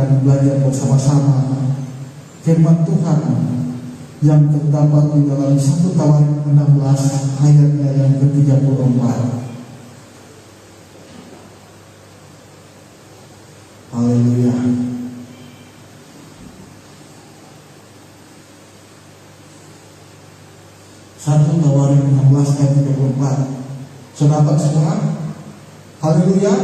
dan belajar bersama-sama firman Tuhan yang terdapat di dalam 1 Tawarik 16 ayatnya yang ke-34. Haleluya. Satu Tawarik 16 ayat 34. Sudah dapat semua? Haleluya.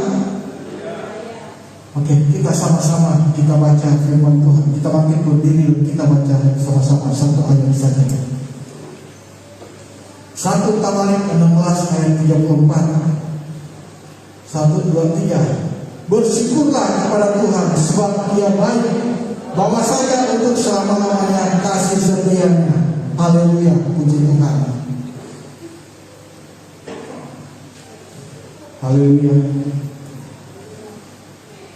Oke, kita sama-sama kita baca firman Tuhan. Kita bangkit berdiri, kita baca sama-sama satu ayat saja. 1 Tawarik 16 ayat 34. 1, 2, 3. Bersyukurlah kepada Tuhan sebab Dia baik, bahwasanya untuk selama-lamanya kasih setia-Nya. Haleluya, puji Tuhan. Haleluya.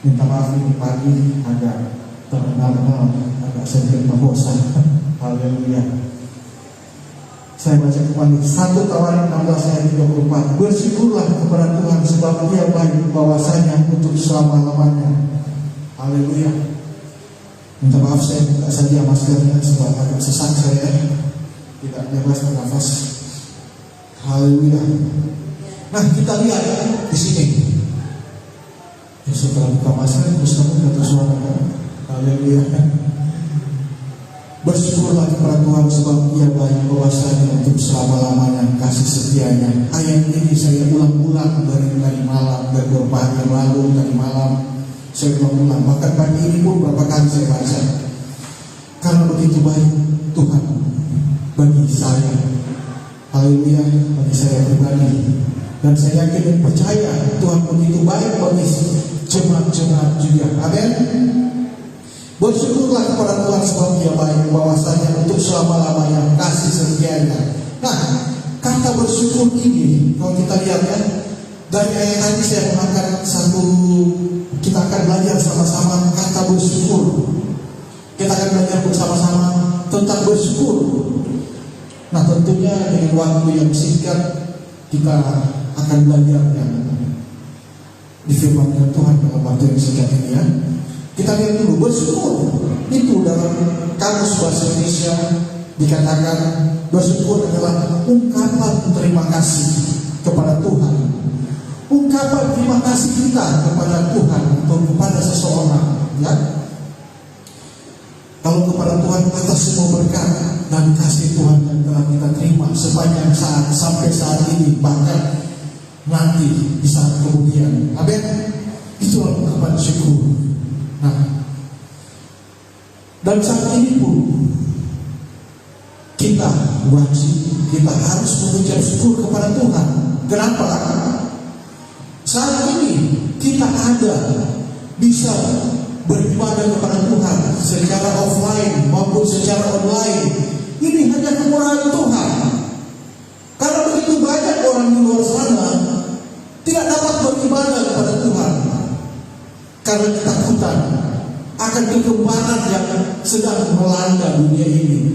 Minta maaf ini pagi agak terkenal, agak sedikit bosan. Haleluya. Saya baca kembali 1 Tawarik 16 ayat 34. Bersyukurlah kepada Tuhan sebab Dia baik, bahwasanya untuk selama-lamanya. Haleluya. Minta maaf saya buka saja maskernya sebab agak sesak saya, tidak bebas bernafas. Haleluya. Nah, kita lihat di sini. Ya, setelah buka masker terus kamu kata suara. Haleluya. Bersyukurlah kepada Tuhan sebab Dia baik, bahwasanya untuk selama-lamanya kasih setia-Nya. Ayat ini saya ulang-ulang dari malam, dari beberapa hari yang lalu, dari malam saya ulang-ulang. Bahkan pagi ini pun berapa kali saya baca. Karena begitu baik Tuhan bagi saya. Haleluya, bagi saya pribadi. Dan saya yakin dan percaya Tuhan begitu baik bagi jemaat-jemaat juga. Amin. Bersyukurlah kepada Tuhan sebab Dia baik, bahwasanya untuk selama-lamanya kasih setia-Nya. Nah, kata bersyukur ini kalau kita lihat ya, dari ayat tadi saya mengangkat satu, kita akan belajar sama-sama kata bersyukur. Kita akan belajar bersama-sama tentang bersyukur. Nah, tentunya dengan waktu yang singkat kita akan belajar yang difirmankan Tuhan dalam waktu yang singkat ini ya. Kita lihat dulu, bersyukur itu dalam kamus bahasa Indonesia dikatakan bersyukur adalah ungkapan terima kasih kepada Tuhan, ungkapan terima kasih kita kepada Tuhan atau kepada seseorang ya. Kalau kepada Tuhan atas semua berkat dan kasih Tuhan yang telah kita terima sepanjang saat sampai saat ini, bahkan nanti di saat kemudian. Amin. Itulah ungkapan syukur. Nah, dan saat ini pun kita wajib, kita harus mengucap syukur kepada Tuhan. Kenapa? Saat ini kita ada bisa beribadah kepada Tuhan secara offline maupun secara online. Ini hanya kemurahan Tuhan. Karena begitu banyak orang di luar sana tidak dapat beribadah kepada Tuhan karena ketakutan akan kegempaan yang sedang melanda dunia ini,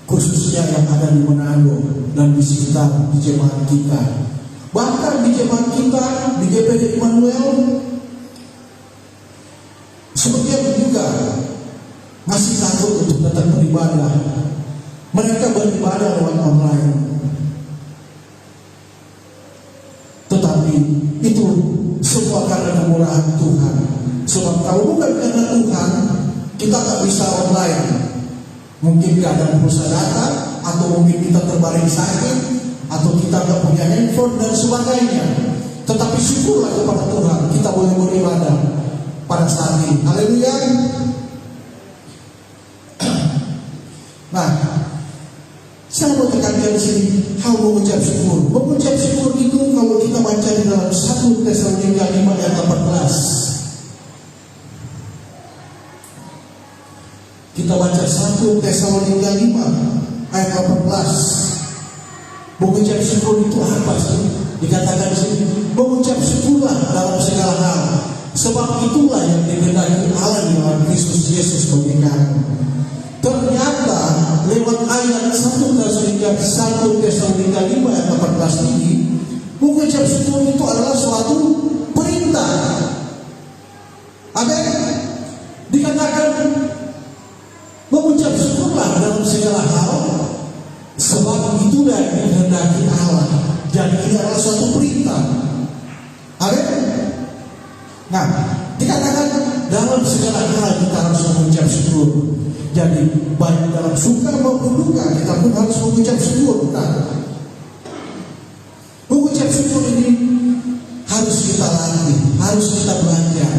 khususnya yang ada di Manado dan di sekitar di jemaat kita. Bahkan di jemaat kita di GPD Immanuel sebagian juga masih takut untuk datang beribadah. Mereka beribadah lewat online. Tetapi itu semua karena kemurahan Tuhan. Sebab kalau bukan karena Tuhan, kita tak bisa online. Mungkin keadaan pulsa data, atau mungkin kita terbaring sakit, atau kita tak punya handphone dan sebagainya. Tetapi syukurlah kepada Tuhan, kita boleh beribadah pada saat ini. Haleluya. Nah, saya mau tekankan di sini hal mengucap syukur. Mengucap syukur itu kalau kita baca di dalam 1 Tesalonika 5 ayat 18. Kita baca 1 Tesalonika 5 ayat 18. Mengucap syukur itu apa sih? Dikatakan di sini, mengucap syukurlah dalam segala hal, sebab itulah yang dikehendaki Allah di dalam Kristus Yesus bagi kamu. Ternyata lewat ayat 1 Tesalonika 5 ayat 18 ini, mengucap syukur itu adalah suatu perintah. Amin. dalam segala hal, sebab itulah yang dikehendaki Allah. Dan ini adalah suatu perintah. Amin. Nah, dikatakan dalam segala hal kita harus mengucap syukur. Jadi baik dalam suka maupun duka kita pun harus mengucap syukur. Nah, mengucap syukur ini harus kita latih, harus kita belajar,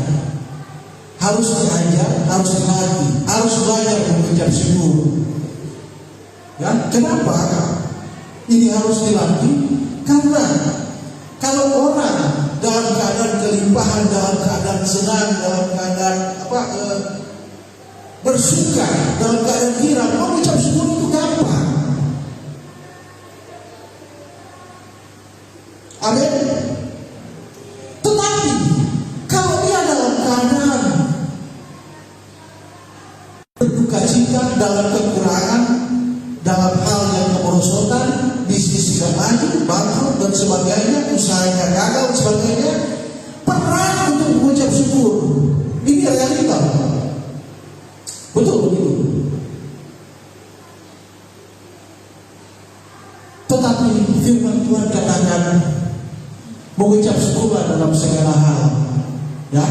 harus diajar, harus dilatih, harus belajar mengucap syukur. Ya, kenapa ini harus dilatih? Karena kalau orang dalam keadaan kelimpahan, dalam keadaan senang, dalam keadaan bersuka, dalam keadaan girang, mengucap syukur itu gampang. Amin. Tetapi kalau dia dalam keadaan berduka cita, dalam kekurangan, dalam hal yang kemerosotan, bisnis tidak maju, bangkrut dan sebagainya, usahanya gagal dan sebagainya, perang untuk mengucap syukur. Ini realita. Betul begitu. Tetapi firman Tuhan katakan mengucap syukurlah dalam segala hal. Ya,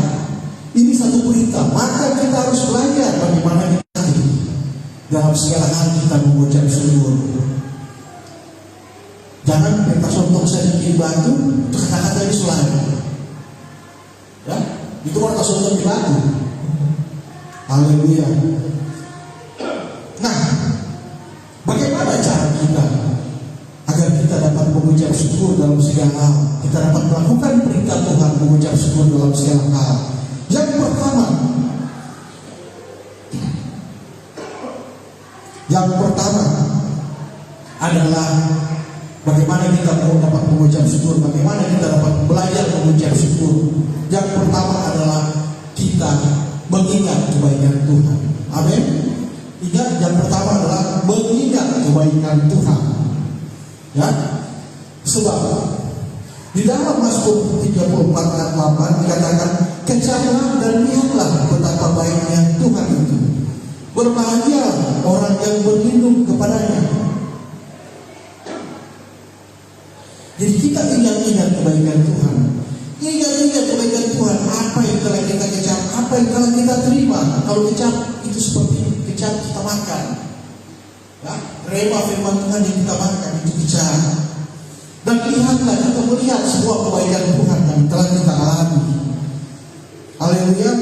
ini satu perintah. Maka kita harus belajar bagaimana kita dalam segala hal kita mengucap syukur. Jangan minta contoh saya bikin batu, itu kata-kata ini selalu. Ya, itu kata contoh di batu. Haleluya. Nah, bagaimana cara kita agar kita dapat mengucap syukur dalam segala hal? Kita dapat melakukan perintah Tuhan mengucap syukur dalam segala hal. Yang pertama adalah bagaimana kita dapat mengucap syukur, bagaimana kita dapat belajar mengucap syukur. Yang pertama adalah kita mengingat kebaikan Tuhan. Amin. Ingat, yang pertama adalah mengingat kebaikan Tuhan. Ya, sebab di dalam Mazmur 34 ayat 8 dikatakan, kejarlah dan lihatlah betapa baiknya Tuhan itu. Berbahagia orang yang berlindung kepadanya. Jadi kita ingat-ingat kebaikan Tuhan. Ingat-ingat kebaikan Tuhan. Apa yang telah kita kecap, apa yang telah kita terima. Kalau kecap itu seperti kecap kita makan. Ya, rema firman Tuhan yang kita makan itu kecap. Dan lihatlah, kita melihat semua kebaikan Tuhan yang telah kita alami. Haleluya.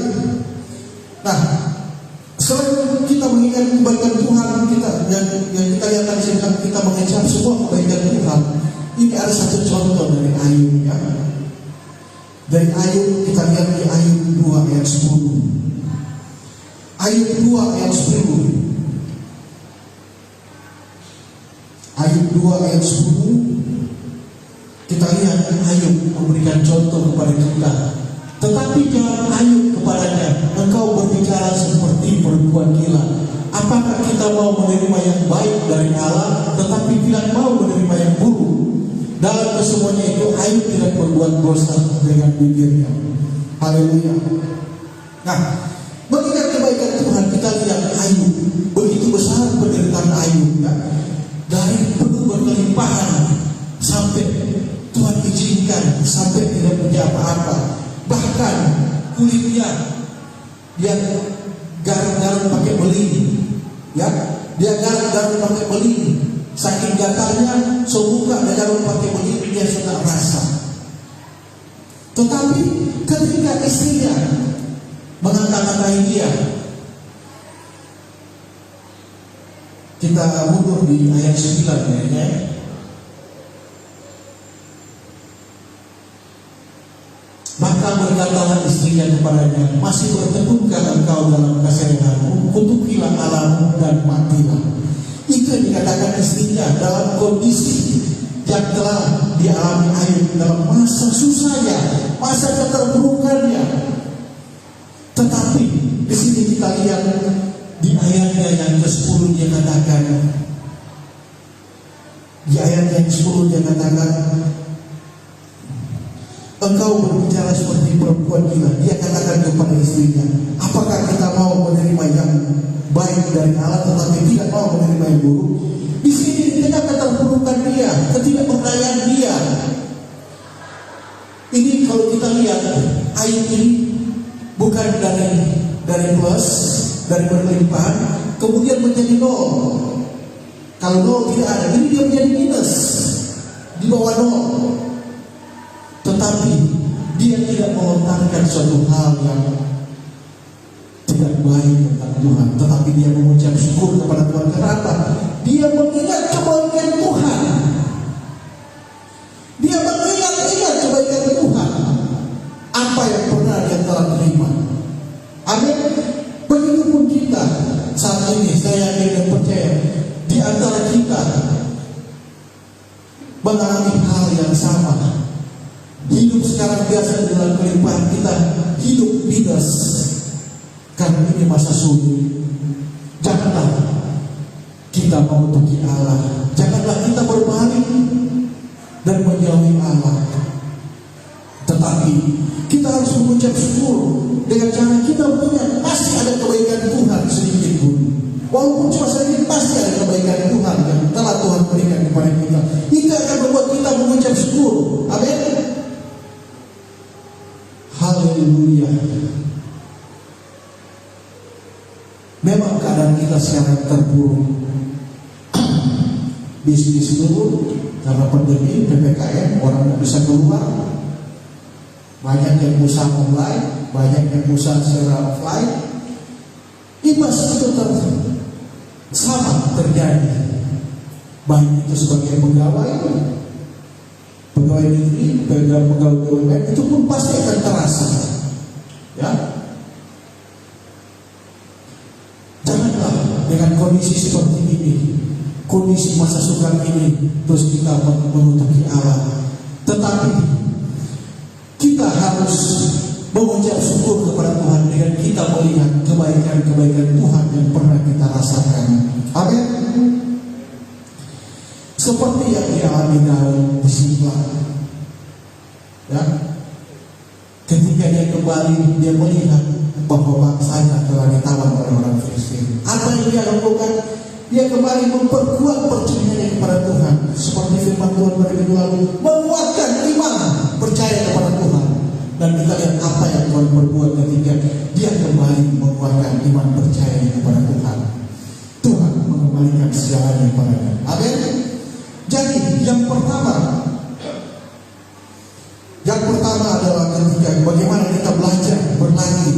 Nah, selain kita mengingat kebaikan Tuhan kita yang kita lihat tadi, kita mengecap semua kebaikan Tuhan. Ini ada satu contoh dari Ayub, ya. Dari Ayub kita lihat di Ayub 2 ayat 10. Ayub 2 ayat 10. Ayub 2 ayat 10. Kita lihat Ayub memberikan contoh kepada kita. Tetapi jangan Ayub kepadanya, engkau berbicara seperti perempuan gila. Apakah kita mau menerima yang baik dari Allah, tetapi tidak mau menerima yang buruk? Dalam kesemuanya itu Ayub tidak berbuat dosa dengan bibirnya. Haleluya. Nah, mengingat kebaikan Tuhan, kita lihat Ayub, begitu besar penderitaan Ayub, ya. Dari penuh berkelimpahan sampai Tuhan izinkan sampai tidak punya apa-apa. Bahkan kulitnya dia garang-garang pakai beling, ya. Dia garang-garang pakai beling. Saking gatalnya, sebuka dan garang pakai beling, dia sudah rasa. Tetapi ketika istrinya mengangkat-angkat dia, kita mundur di ayat 9 ya. Maka berkatalah istrinya kepadanya, masih bertekunkah engkau dalam kesayanganmu? Kutukilah Allahmu dan matilah. Itu yang dikatakan istrinya dalam kondisi yang telah dialami Ayub dalam masa susahnya, masa keterpurukannya. Tetapi di sini kita lihat di ayatnya yang ke-10 dia katakan, di ayat yang ke-10 dia katakan, engkau berbicara seperti perempuan gila. Dia katakan kepada istrinya, apakah kita mau menerima yang baik baik dari Allah tetapi tidak mau menerima yang buruk. Di sini di tengah keterpurukan dia, ketidakberdayaan dia. Ini kalau kita lihat ayat ini bukan dari plus, dari berlimpah kemudian menjadi nol. Kalau nol tidak ada, ini dia menjadi minus di bawah nol. Tetapi dia tidak melontarkan suatu hal yang tidak baik tentang Tuhan, tetapi dia mengucap syukur kepada Tuhan. Kenapa? Dia mengingat kebaikan Tuhan. Dia mengingat kebaikan Tuhan. Apa yang pernah dia telah terima. Amin. Begitupun kita saat ini, saya yakin dan percaya di antara kita mengalami hal yang sama. Hidup sekarang biasa dalam kelimpahan, kita hidup minus karena ini masa sulit. Janganlah kita memutuki Allah, janganlah kita berbalik dan menjauhi Allah. Tetapi kita harus mengucap syukur dengan cara kita mengingat pasti ada kebaikan Tuhan sedikit pun. Walaupun cuma sedikit, pasti ada kebaikan Tuhan yang telah Tuhan berikan kepada kita. Itu akan membuat kita mengucap syukur. Amin. Haleluya. Memang keadaan kita sekarang terpuruk. Bisnis turun karena pandemi, PPKM, orang tidak bisa keluar. Banyak yang usaha online, banyak yang usaha secara offline. Imbas itu sama terjadi. Baik itu sebagai pegawai negeri, pegawai BUMN, itu pun pasti akan terasa. Ya, janganlah dengan kondisi seperti ini, kondisi masa sukar ini, terus kita menutupi Allah. Tetapi kita harus mengucap syukur kepada Tuhan dengan kita melihat kebaikan-kebaikan Tuhan yang pernah kita rasakan. Amin. Seperti yang dialami Daud di Siklag. Ya. Ketika dia kembali, dia melihat bahwa bangsanya telah ditawan oleh orang Filistin. Apa yang dia lakukan? Dia kembali memperkuat percayaan kepada Tuhan. Seperti firman Tuhan pada minggu lalu, menguatkan iman percaya kepada Tuhan. Dan kita lihat apa yang Tuhan perbuat ketika dia kembali menguatkan iman percaya kepada Tuhan. Tuhan mengembalikan segalanya kepadanya. Amin. Jadi yang pertama adalah ketika bagaimana kita belajar berlatih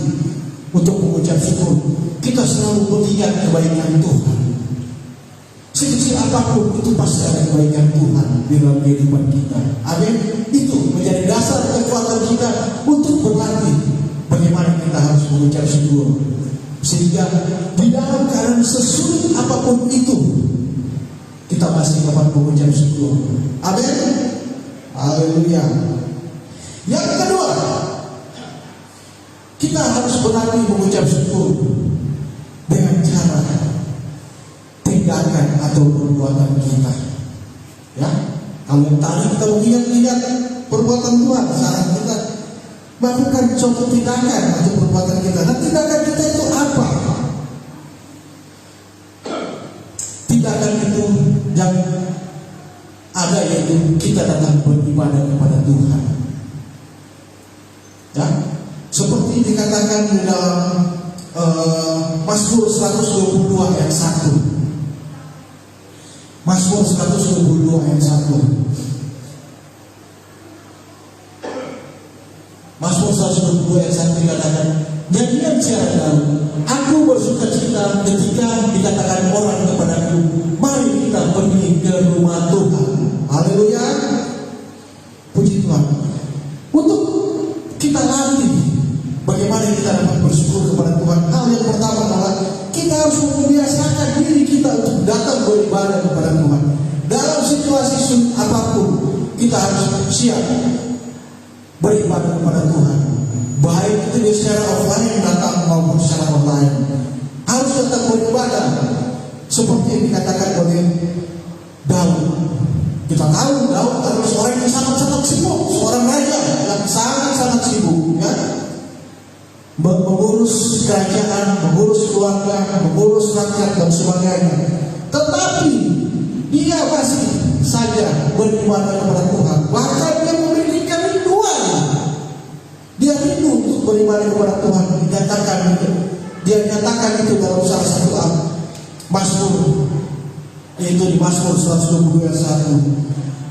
untuk mengucap syukur. Kita selalu mengingat kebaikan Tuhan. Sekecil apapun itu pasti ada kebaikan Tuhan di dalam kehidupan kita. Amin. Itu menjadi dasar kekuatan kita untuk berlatih bagaimana kita harus mengucap syukur. Sehingga di dalam keadaan sesulit apapun itu, kita masih dapat mengucap syukur. Amin. Haleluya. Yang kedua, kita harus berlatih mengucap syukur dengan cara tindakan atau perbuatan kita. Ya, kalau tadi kita mengingat perbuatan Tuhan, sekarang kita melakukan suatu tindakan atau perbuatan kita. Dan tindakan kita itu apa? Tindakan itu yang ada yaitu kita datang beribadah kepada Tuhan. Ya, seperti dikatakan di dalam Mazmur 122 ayat 1. Mazmur 122 ayat 1. Mazmur 122 ayat 1 dikatakan, nyanyian siapa tahu, aku bersuka cita ketika dikatakan orang kepadaku, mari kita pergi ke rumah Tuhan. Haleluya. Puji Tuhan. Untuk kita latih bagaimana kita dapat bersyukur kepada Tuhan. Hal yang pertama adalah kita harus membiasakan diri kita untuk datang beribadah kepada Tuhan. Dalam situasi sulit apapun, kita harus siap beribadah kepada Tuhan. Baik itu secara offline datang maupun secara online. Harus tetap beribadah. Seperti yang dikatakan oleh Daud. Kita tahu Daud adalah seorang yang sangat-sangat sibuk, seorang raja yang sangat-sangat sibuk, ya, mengurus kerajaan, mengurus keluarga. keluarga, mengurus rakyat dan sebagainya. Tetapi dia masih saja beribadah kepada Tuhan. Bahkan dia memiliki kerinduan. Dia rindu untuk beribadah kepada Tuhan. Dia nyatakan itu dalam salah satu Mazmur, yaitu di Mazmur 120 ayat 1.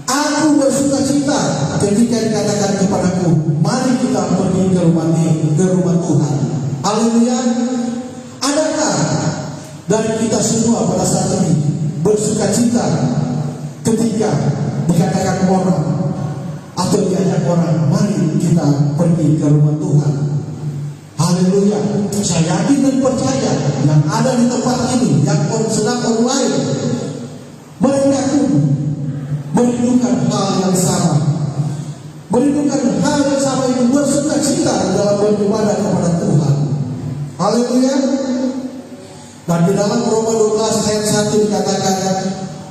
Aku bersuka cita ketika dikatakan kepadaku, mari kita pergi ke rumah Tuhan. Haleluya. Adakah dari kita semua pada saat ini bersuka cita ketika dikatakan orang atau diajak orang, mari kita pergi ke rumah Tuhan? Haleluya. Saya yakin dan percaya yang ada di tempat ini, yang sedang online, mereka pun merindukan hal yang sama. Merindukan hal yang sama itu, bersuka cita dalam beribadah kepada Tuhan. Haleluya. Dan di dalam Roma 12 ayat 1 dikatakan,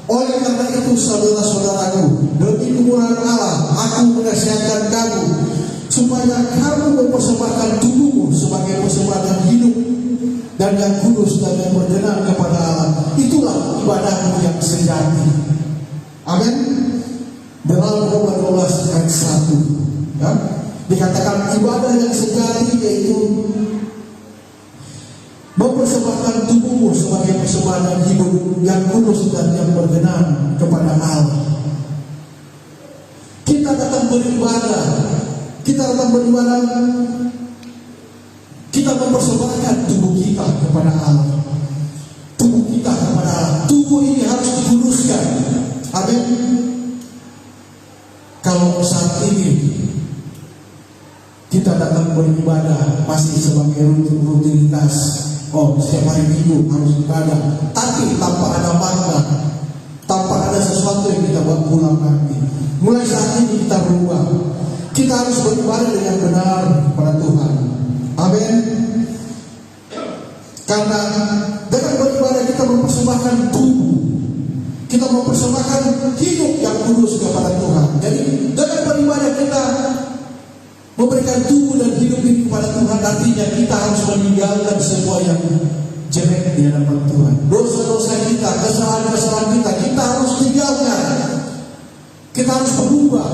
oleh karena itu saudara-saudaraku, demi kemurahan Allah, aku menasihatkan kamu supaya kamu mempersembahkan tubuhmu sebagai persembahan hidup dan yang kudus dan yang berkenan kepada Allah. Itulah ibadahmu yang sejati. Amin. Dalam Roma 12 ayat 1 ya, dikatakan ibadah yang sejati yaitu mempersembahkan tubuhmu sebagai persembahan hidup yang kudus dan yang berkenan kepada Allah. Kita datang beribadah, kita mempersembahkan tubuh kita kepada Allah. Tubuh kita kepada Allah. Tubuh ini harus dikuduskan. Amin. Kalau saat ini kita datang beribadah masih sebagai rutinitas, setiap hari Minggu harus ibadah, tapi tanpa ada makna, tanpa ada sesuatu yang kita buat pulang nanti. Mulai saat ini kita berubah. Kita harus beribadah dengan benar kepada Tuhan. Amin. Karena dengan beribadah kita mempersembahkan tubuh, kita mempersembahkan hidup yang kudus kepada Tuhan. Jadi dengan beribadah kita memberikan tubuh dan hidup ini kepada Tuhan, artinya kita harus meninggalkan semua yang jelek di hadapan Tuhan. Dosa-dosa kita, kesalahan-kesalahan kita harus tinggalkan. Kita harus berubah.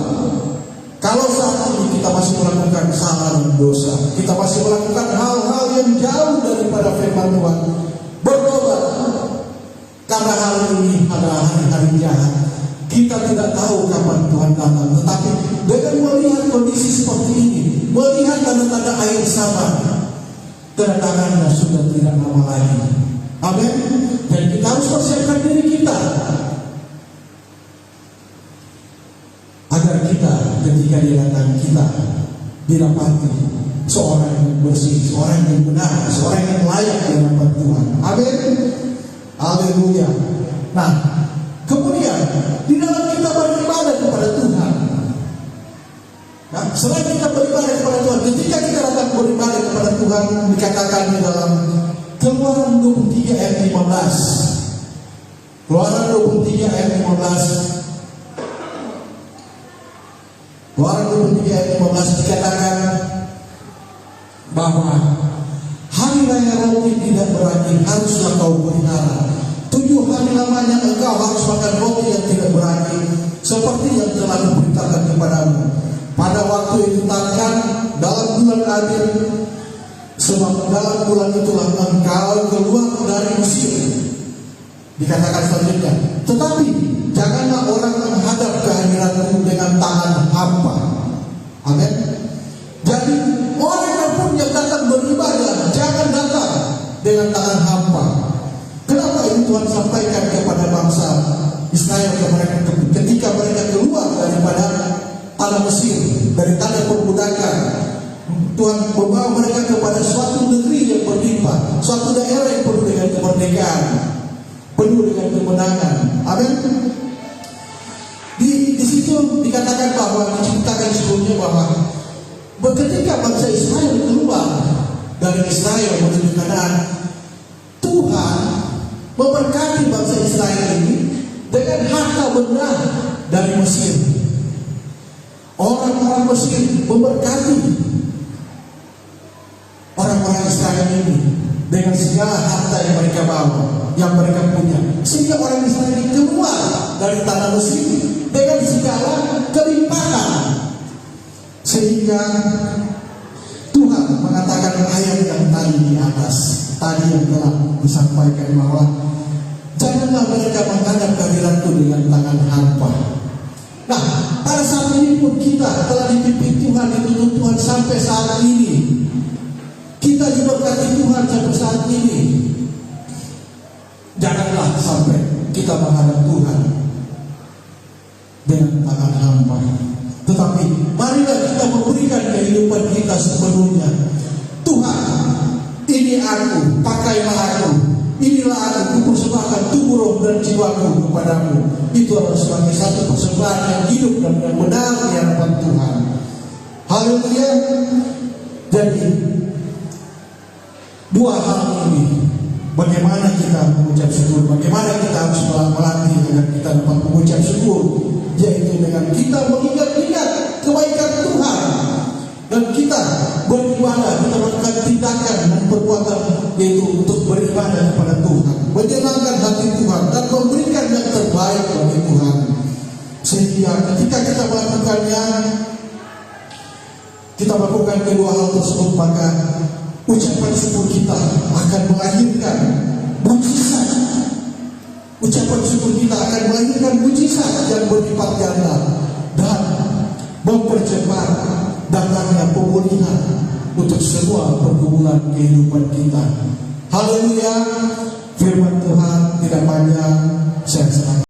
Kalau saat ini kita masih melakukan kesalahan dan dosa, kita masih melakukan hal-hal yang jauh daripada firman Tuhan, bertobat. Karena hari ini adalah hari-hari jahat. Kita tidak tahu kapan Tuhan datang. Tetapi dengan melihat kondisi seperti ini, melihat tanda-tanda air sabar, kedatangannya sudah tidak lama lagi. Amin. Dan kita harus persiapkan diri kita agar kita ketika dia datang, kita didapati seorang yang bersih, seorang yang benar, seorang yang layak di hadapan Tuhan. Amin. Haleluya. Nah, kemudian di dalam kita beribadah kepada Tuhan, nah, selain kita beribadah kepada Tuhan, ketika kita datang beribadah kepada Tuhan, dikatakan di dalam Keluaran 23 ayat 15. Keluaran 23 ayat 15. Keluaran 23 ayat 15 dikatakan bahwa hari raya roti tidak beragi haruslah kau pelihara. 7 hari lamanya engkau harus makan roti yang tidak beragi, seperti yang telah diberitakan kepadamu. Pada waktu itu ditetapkan dalam bulan Adil, sebab dalam bulan itulah engkau keluar dari Mesir. Dikatakan selanjutnya, tetapi janganlah orang menghadap kehadiranmu dengan tangan hampa. Amin. Jadi orang pun yang datang beribadah, jangan datang dengan tangan hampa. Kenapa ini Tuhan sampaikan kepada bangsa Israel ketika mereka keluar daripada tanah Mesir, dari tanah perbudakan? Tuhan membawa mereka kepada suatu negeri yang berlimpah, suatu daerah yang penuh dengan kemerdekaan, penuh dengan kemenangan. Amin. Di situ dikatakan bahwa diceritakan sebelumnya bahwa ketika bangsa Israel keluar dari Israel menuju Kanaan, Tuhan memberkati bangsa Israel ini dengan harta benda dari Mesir. Orang-orang Mesir memberkati orang-orang Israel ini dengan segala segala harta yang mereka bawa, yang mereka punya, sehingga orang Israel keluar dari tanah Mesir dengan segala kelimpahan. Sehingga Tuhan mengatakan ayat yang tadi di atas, tadi yang telah disampaikan, bahwa janganlah mereka menghadap kehadiranku dengan tangan hampa. Nah, pada saat ini pun kita telah dipimpin Tuhan, dituntun Tuhan sampai saat ini. Kita diberkati Tuhan sampai saat ini. Janganlah sampai kita menghadap Tuhan dengan tangan hampa. Tetapi marilah kita memberikan kehidupan kita sepenuhnya. Tuhan, ini aku, pakailah aku. Inilah aku, kupersembahkan tubuh, roh dan jiwaku kepadamu. Itu adalah sebagai satu persembahan yang hidup dan yang benar di hadapan Tuhan. Haleluya. Jadi dua hal ini, bagaimana kita mengucap syukur, bagaimana kita harus melatih agar kita dapat mengucap syukur, yaitu dengan kita mengingat-ingat kebaikan Tuhan, dan kita beribadah, kita melakukan tindakan dan perbuatan, yaitu untuk beribadah kepada Tuhan, menyenangkan hati Tuhan dan memberikan yang terbaik bagi Tuhan. Sehingga ketika kita melakukannya, kita melakukan kedua hal tersebut, maka ucapan syukur kita akan melahirkan mujizat. Ucapan syukur kita akan melahirkan mujizat yang berlipat ganda dan mempercepat datangnya pemulihan untuk semua pergumulan kehidupan kita. Haleluya. Firman Tuhan tidak panjang, saya serahkan.